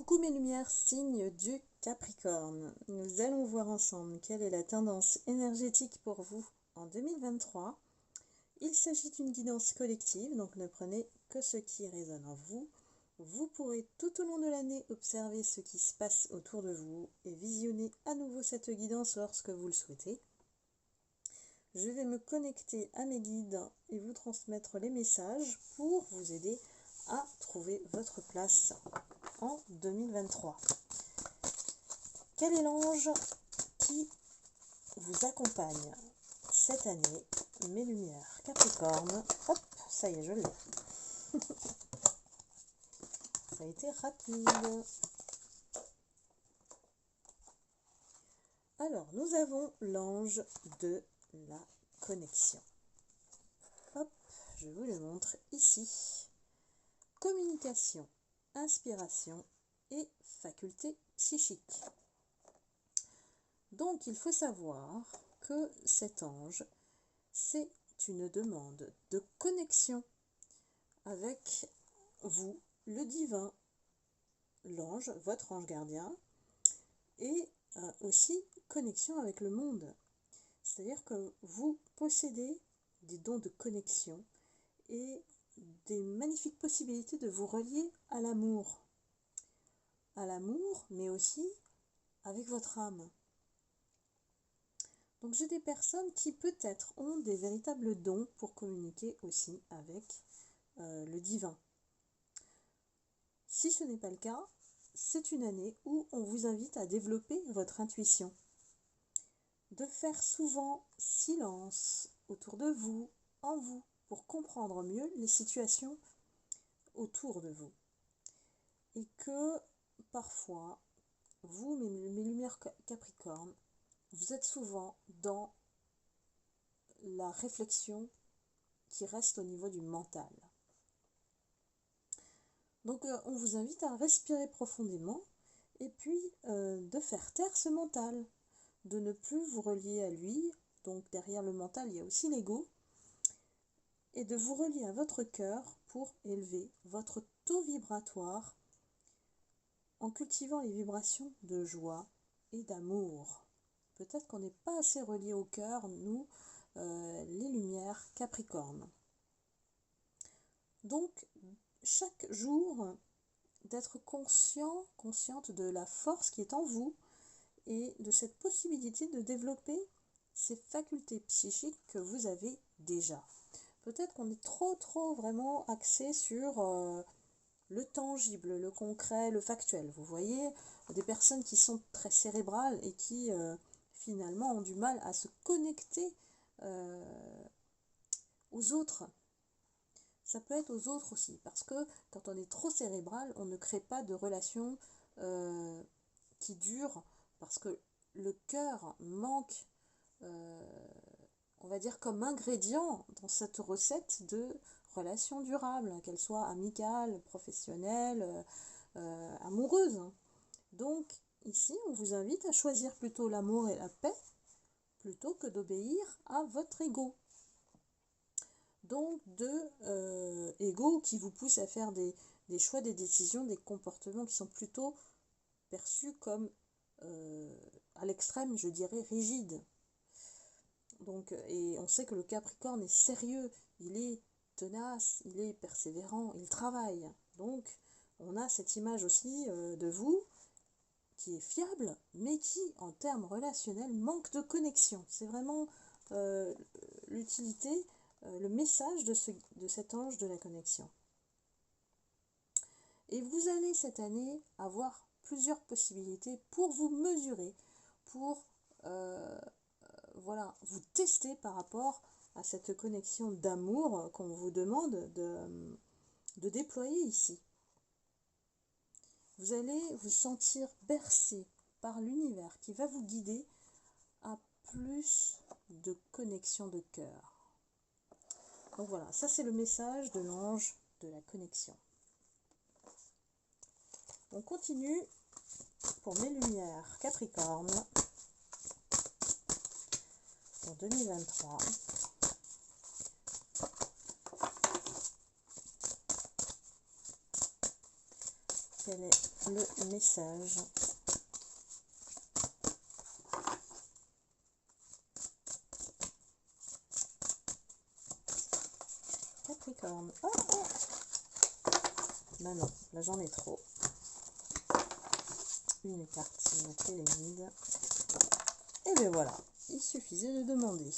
Coucou mes lumières, signe du Capricorne. Nous allons voir ensemble quelle est la tendance énergétique pour vous en 2023. Il s'agit d'une guidance collective, donc ne prenez que ce qui résonne en vous. Vous pourrez tout au long de l'année observer ce qui se passe autour de vous et visionner à nouveau cette guidance lorsque vous le souhaitez. Je vais me connecter à mes guides et vous transmettre les messages pour vous aider à trouver votre place en 2023. Quel est l'ange qui vous accompagne cette année, mes lumières Capricorne? Hop, ça y est, je l'ai. Ça a été rapide. Alors, nous avons l'ange de la connexion. Hop, je vous le montre ici. Communication, inspiration et faculté psychique. Donc, il faut savoir que cet ange, c'est une demande de connexion avec vous, le divin, l'ange, votre ange gardien, et aussi connexion avec le monde. C'est-à-dire que vous possédez des dons de connexion et des magnifiques possibilités de vous relier à l'amour. À l'amour, mais aussi avec votre âme. Donc j'ai des personnes qui peut-être ont des véritables dons pour communiquer aussi avec le divin. Si ce n'est pas le cas, c'est une année où on vous invite à développer votre intuition. De faire souvent silence autour de vous, en vous, pour comprendre mieux les situations autour de vous. Et que parfois, vous, mes lumières Capricorne, vous êtes souvent dans la réflexion qui reste au niveau du mental. Donc on vous invite à respirer profondément et puis de faire taire ce mental, de ne plus vous relier à lui. Donc derrière le mental, il y a aussi l'ego. Et de vous relier à votre cœur pour élever votre taux vibratoire en cultivant les vibrations de joie et d'amour. Peut-être qu'on n'est pas assez relié au cœur, nous, les lumières Capricorne. Donc, chaque jour, d'être consciente de la force qui est en vous et de cette possibilité de développer ces facultés psychiques que vous avez déjà. Peut-être qu'on est trop vraiment axé sur le tangible, le concret, le factuel. Vous voyez, des personnes qui sont très cérébrales et qui finalement ont du mal à se connecter aux autres. Ça peut être aux autres aussi, parce que quand on est trop cérébral, on ne crée pas de relations qui durent, parce que le cœur manque, on va dire, comme ingrédient dans cette recette de relations durables, qu'elles soient amicales, professionnelles, amoureuses. Donc ici, on vous invite à choisir plutôt l'amour et la paix, plutôt que d'obéir à votre ego. Donc de ego qui vous pousse à faire des choix, des décisions, des comportements qui sont plutôt perçus comme à l'extrême, je dirais, rigides. Donc, et on sait que le Capricorne est sérieux, il est tenace, il est persévérant, il travaille. Donc on a cette image aussi de vous qui est fiable, mais qui, en termes relationnels, manque de connexion. C'est vraiment l'utilité, le message de cet ange de la connexion. Et vous allez cette année avoir plusieurs possibilités pour vous mesurer, pour vous tester par rapport à cette connexion d'amour qu'on vous demande de déployer ici. Vous allez vous sentir bercé par l'univers qui va vous guider à plus de connexion de cœur. Donc voilà, ça c'est le message de l'ange de la connexion. On continue pour mes lumières Capricorne en 2023. Quel est le message? Capricorne. Oh, oh. Ben non, là j'en ai trop. Une carte qui me fait les vides. Et bien voilà, il suffisait de demander.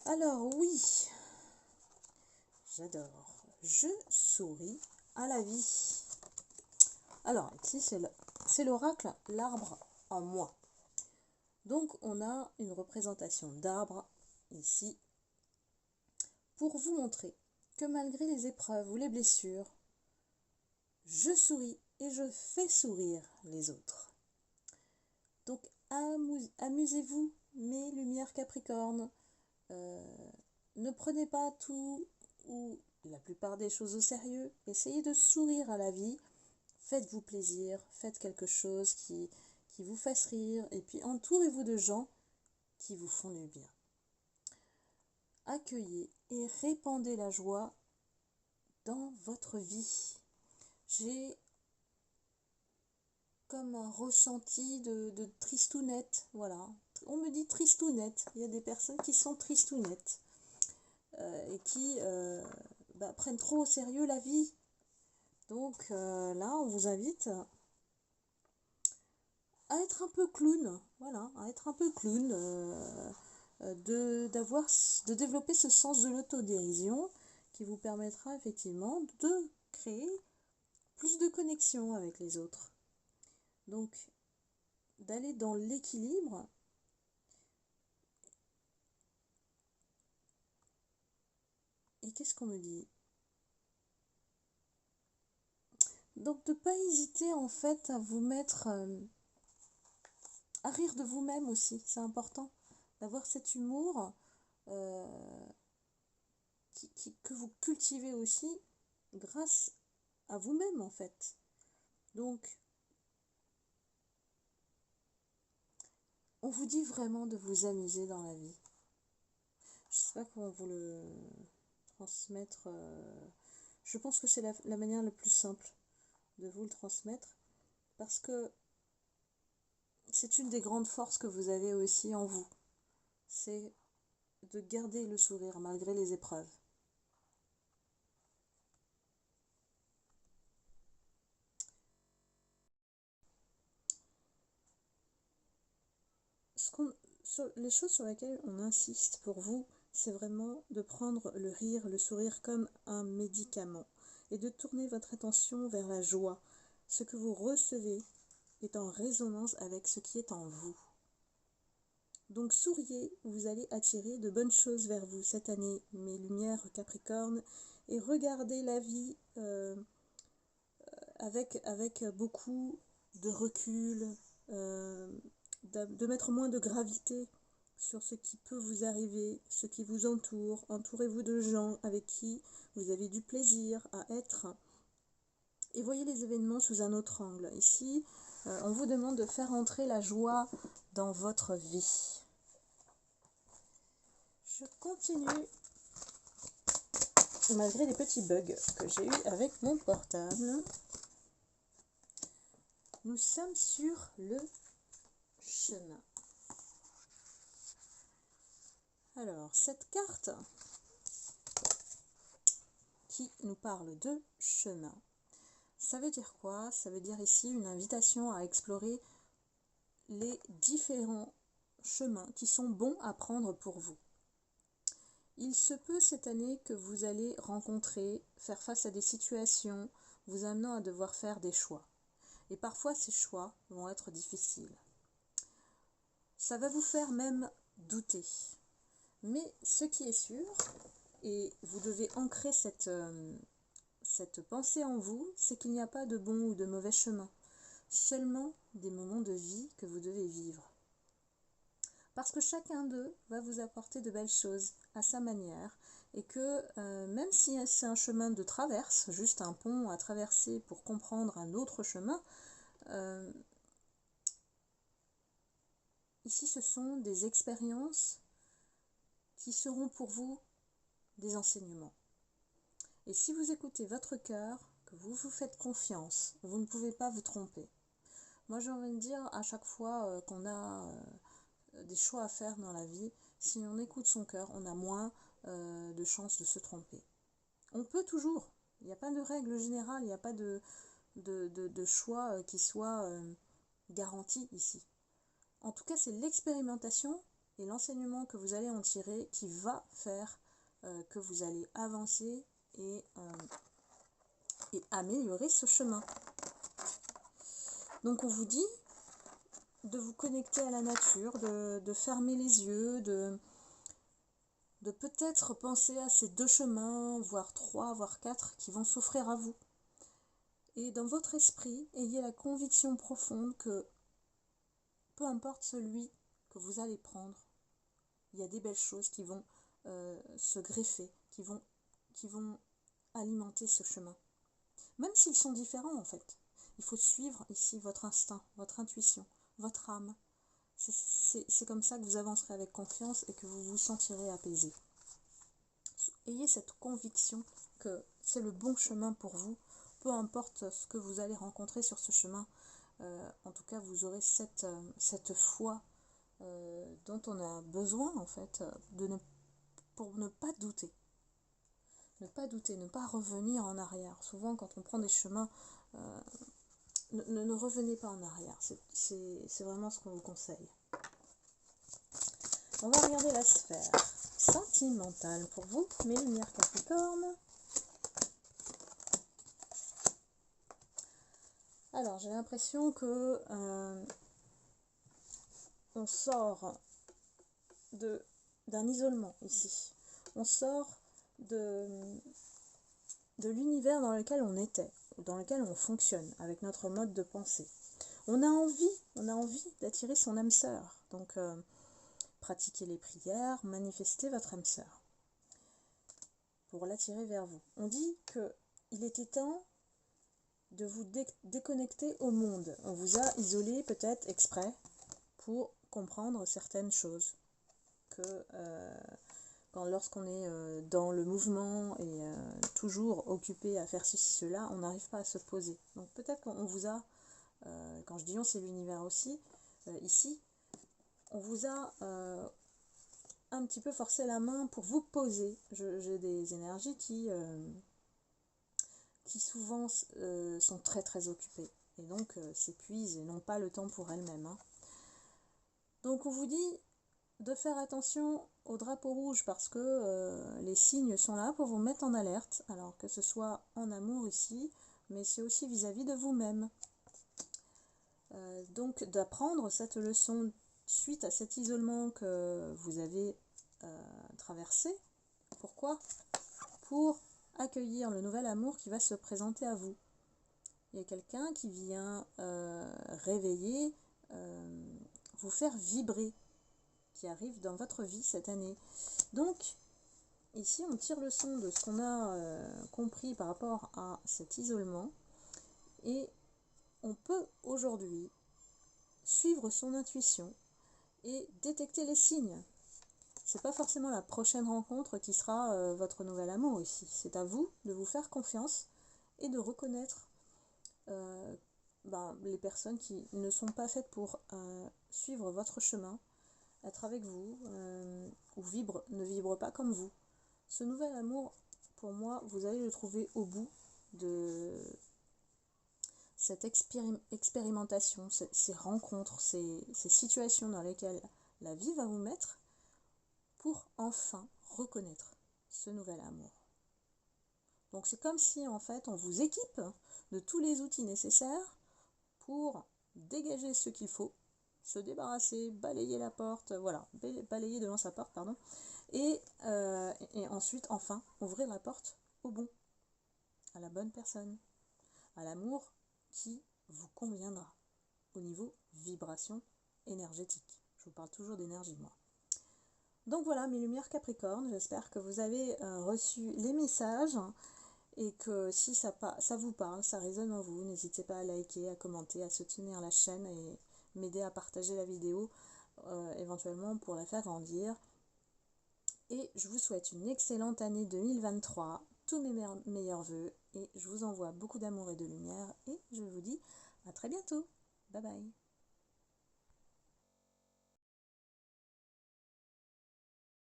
Alors oui, j'adore. Je souris à la vie. Alors ici c'est l'oracle l'arbre en moi. Donc on a une représentation d'arbre ici pour vous montrer que malgré les épreuves ou les blessures, je souris et je fais sourire les autres. Donc amusez-vous, mes lumières Capricorne. Ne prenez pas tout ou la plupart des choses au sérieux. Essayez de sourire à la vie. Faites-vous plaisir. Faites quelque chose qui vous fasse rire. Et puis entourez-vous de gens qui vous font du bien. Accueillez et répandez la joie dans votre vie. J'ai comme un ressenti de tristounette. Voilà. On me dit tristounette. Il y a des personnes qui sont tristounettes. Et qui prennent trop au sérieux la vie. Donc là, on vous invite à être un peu clown, voilà, à être un peu clown, de développer ce sens de l'autodérision qui vous permettra effectivement de créer plus de connexion avec les autres. Donc, d'aller dans l'équilibre. Et qu'est-ce qu'on me dit? Donc, de ne pas hésiter en fait à vous mettre... à rire de vous-même aussi, c'est important d'avoir cet humour que vous cultivez aussi grâce à vous-même en fait. Donc, on vous dit vraiment de vous amuser dans la vie. Je sais pas comment vous le transmettre. Je pense que c'est la manière la plus simple de vous le transmettre parce que c'est une des grandes forces que vous avez aussi en vous. C'est de garder le sourire malgré les épreuves. Les choses sur lesquelles on insiste pour vous, c'est vraiment de prendre le rire, le sourire comme un médicament et de tourner votre attention vers la joie. Ce que vous recevez est en résonance avec ce qui est en vous. Donc souriez, vous allez attirer de bonnes choses vers vous cette année, mes lumières Capricorne, et regardez la vie avec beaucoup de recul, de mettre moins de gravité sur ce qui peut vous arriver, ce qui vous entoure. Entourez-vous de gens avec qui vous avez du plaisir à être et voyez les événements sous un autre angle. Ici, on vous demande de faire entrer la joie dans votre vie. Je continue malgré les petits bugs que j'ai eu avec mon portable. Nous sommes sur le chemin. Alors, cette carte qui nous parle de chemin, ça veut dire quoi? Ça veut dire ici une invitation à explorer les différents chemins qui sont bons à prendre pour vous. Il se peut cette année que vous allez rencontrer, faire face à des situations vous amenant à devoir faire des choix. Et parfois ces choix vont être difficiles. Ça va vous faire même douter. Mais ce qui est sûr, et vous devez ancrer cette pensée en vous, c'est qu'il n'y a pas de bon ou de mauvais chemin. Seulement des moments de vie que vous devez vivre. Parce que chacun d'eux va vous apporter de belles choses à sa manière et que même si c'est un chemin de traverse, juste un pont à traverser pour comprendre un autre chemin, ici ce sont des expériences qui seront pour vous des enseignements. Et si vous écoutez votre cœur, que vous vous faites confiance, vous ne pouvez pas vous tromper. Moi j'ai envie de dire à chaque fois qu'on a des choix à faire dans la vie, si on écoute son cœur, on a moins de chances de se tromper. On peut toujours, il n'y a pas de règle générale, il n'y a pas de choix qui soit garanti ici. En tout cas, c'est l'expérimentation et l'enseignement que vous allez en tirer qui va faire que vous allez avancer et améliorer ce chemin. Donc on vous dit de vous connecter à la nature, de fermer les yeux, de peut-être penser à ces 2 chemins, voire 3, voire 4 qui vont s'offrir à vous. Et dans votre esprit, ayez la conviction profonde que peu importe celui que vous allez prendre, il y a des belles choses qui vont se greffer, qui vont alimenter ce chemin. Même s'ils sont différents en fait. Il faut suivre ici votre instinct, votre intuition, votre âme. C'est comme ça que vous avancerez avec confiance et que vous vous sentirez apaisé. Ayez cette conviction que c'est le bon chemin pour vous, peu importe ce que vous allez rencontrer sur ce chemin. En tout cas, vous aurez cette foi dont on a besoin en fait, pour ne pas douter. Ne pas douter, ne pas revenir en arrière. Souvent, quand on prend des chemins, ne revenez pas en arrière. C'est vraiment ce qu'on vous conseille. On va regarder la sphère sentimentale pour vous, mes lumières Capricorne. Alors, j'ai l'impression que on sort d'un isolement ici. On sort de l'univers dans lequel on était, dans lequel on fonctionne, avec notre mode de pensée. On a envie d'attirer son âme sœur. Donc, pratiquez les prières, manifestez votre âme sœur pour l'attirer vers vous. On dit qu'il était temps de vous déconnecter au monde. On vous a isolé peut-être exprès pour comprendre certaines choses. Que lorsqu'on est dans le mouvement et toujours occupé à faire ceci, cela, on n'arrive pas à se poser. Donc peut-être qu'on vous a, quand je dis on, c'est l'univers aussi, ici, on vous a un petit peu forcé la main pour vous poser. J'ai des énergies qui souvent sont très très occupées et donc s'épuisent et n'ont pas le temps pour elles-mêmes. Hein. Donc on vous dit de faire attention au drapeau rouge parce que les signes sont là pour vous mettre en alerte, alors que ce soit en amour ici, mais c'est aussi vis-à-vis de vous-même. Donc d'apprendre cette leçon suite à cet isolement que vous avez traversé. Pourquoi ? Pour accueillir le nouvel amour qui va se présenter à vous. Il y a quelqu'un qui vient réveiller, vous faire vibrer, qui arrive dans votre vie cette année. Donc, ici, on tire le son de ce qu'on a compris par rapport à cet isolement et on peut aujourd'hui suivre son intuition et détecter les signes. C'est pas forcément la prochaine rencontre qui sera votre nouvel amour ici. C'est à vous de vous faire confiance et de reconnaître les personnes qui ne sont pas faites pour suivre votre chemin, être avec vous, ou ne vibre pas comme vous. Ce nouvel amour, pour moi, vous allez le trouver au bout de cette expérimentation, ces rencontres, ces situations dans lesquelles la vie va vous mettre pour enfin reconnaître ce nouvel amour. Donc c'est comme si en fait on vous équipe de tous les outils nécessaires pour dégager ce qu'il faut, se débarrasser, balayer la porte, voilà, balayer devant sa porte, pardon, et ensuite enfin ouvrir la porte au bon, à la bonne personne, à l'amour qui vous conviendra au niveau vibration énergétique. Je vous parle toujours d'énergie, moi. Donc voilà, mes lumières Capricorne, j'espère que vous avez reçu les messages et que si ça vous parle, ça résonne en vous, n'hésitez pas à liker, à commenter, à soutenir la chaîne et m'aider à partager la vidéo éventuellement pour la faire grandir. Et je vous souhaite une excellente année 2023 tous mes meilleurs vœux et je vous envoie beaucoup d'amour et de lumière et je vous dis à très bientôt. Bye bye.